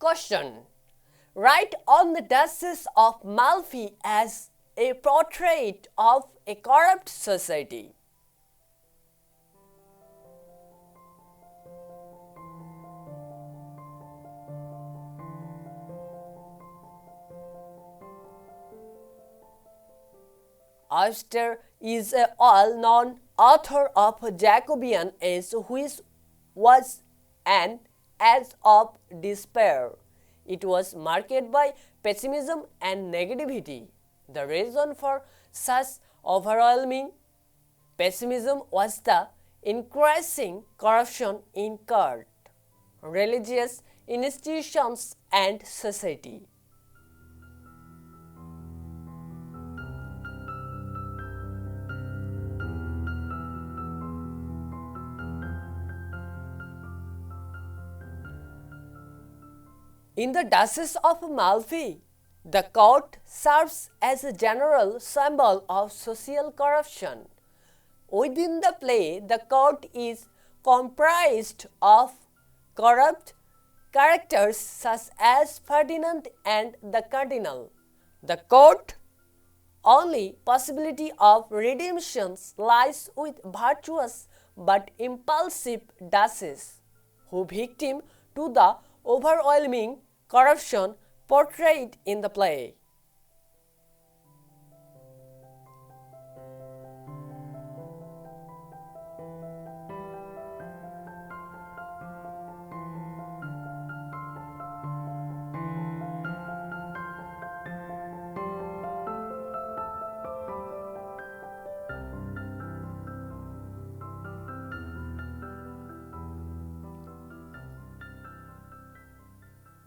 question. Write on the Duchess of Malfi as a portrait of a corrupt society. Auster is a well-known author of Jacobean Age, which was an age of despair. It was marked by pessimism and negativity. The reason for such overwhelming pessimism was the increasing corruption in court, religious institutions, and society. In the Duchess of Malfi, the court serves as a general symbol of social corruption. Within the play, the court is comprised of corrupt characters such as Ferdinand and the Cardinal. The court only possibility of redemption lies with virtuous but impulsive Duchess, who victim to the overwhelming corruption portrayed in the play.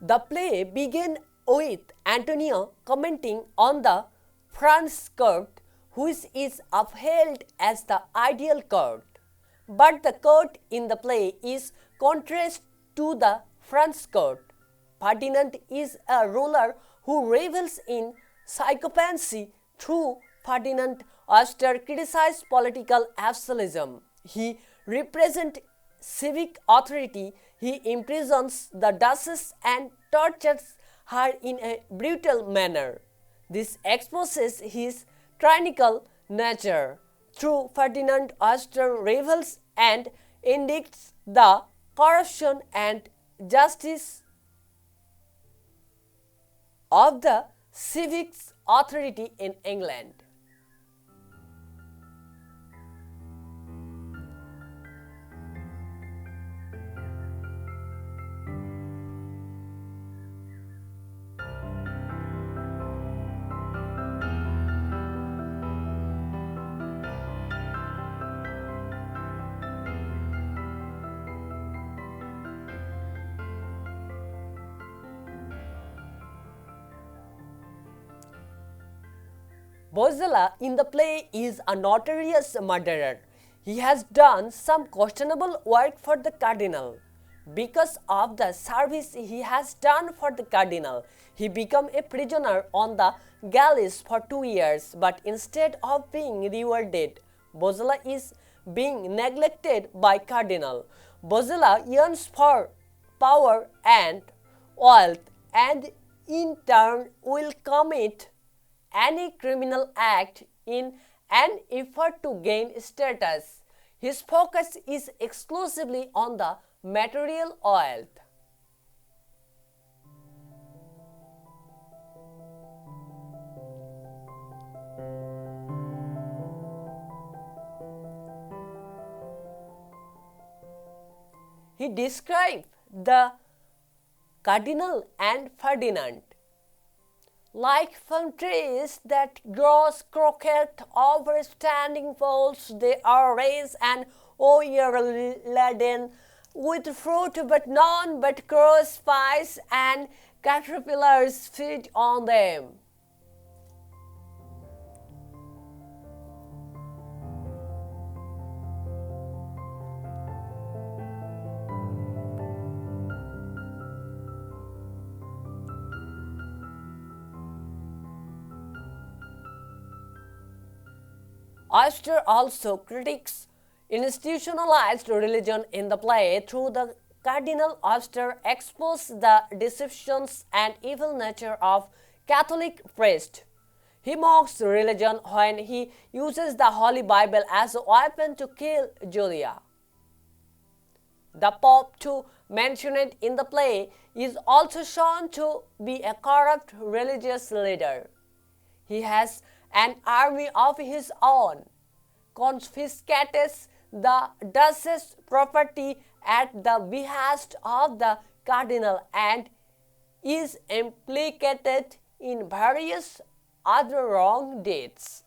The play began with Antonio commenting on the French court, which is upheld as the ideal court. But the court in the play is contrast to the French court. Ferdinand is a ruler who revels in psychopathy. Through Ferdinand, Auster criticized political absolutism. He represents civic authority. He imprisons the Duchess and tortures her in a brutal manner. This exposes his tyrannical nature. Through Ferdinand, Auster revels and indicts the corruption and justice of the civic authority in England. Bozzella in the play is a notorious murderer. He has done some questionable work for the Cardinal. Because of the service he has done for the Cardinal, he became a prisoner on the galleys for 2 years, but instead of being rewarded, Bozzella is being neglected by Cardinal. Bozzella yearns for power and wealth and in turn will commit any criminal act in an effort to gain status. His focus is exclusively on the material wealth. He described the Cardinal and Ferdinand like palm trees that grow crooked over standing poles. They are raised and laden with fruit, but none but crows, spies, and caterpillars feed on them. Auster also critiques institutionalized religion in the play through the Cardinal Webster exposed the deceptions and evil nature of Catholic priests. He mocks religion when he uses the Holy Bible as a weapon to kill Julia. The Pope, too mentioned in the play, is also shown to be a corrupt religious leader. He has an army of his own, confiscates the Duchess' property at the behest of the Cardinal, and is implicated in various other wrong deeds.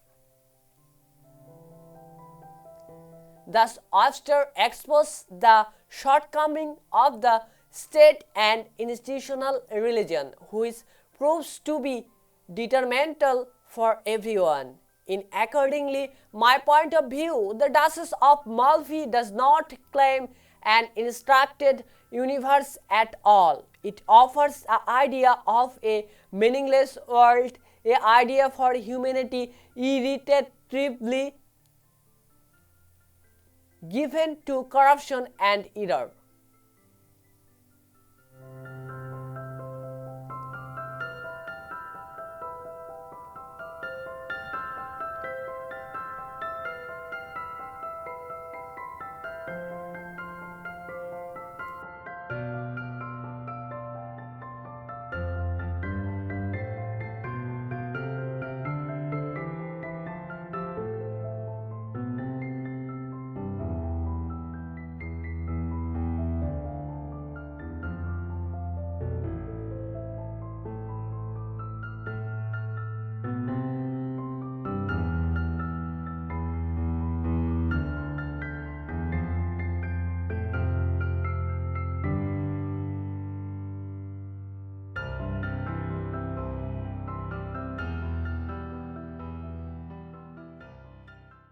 Thus, Webster exposed the shortcoming of the state and institutional religion, which proves to be detrimental for everyone. In accordingly, my point of view, the Duchess of Malfi does not claim an instructed universe at all. It offers an idea of a meaningless world, an idea for humanity irritatively given to corruption and error.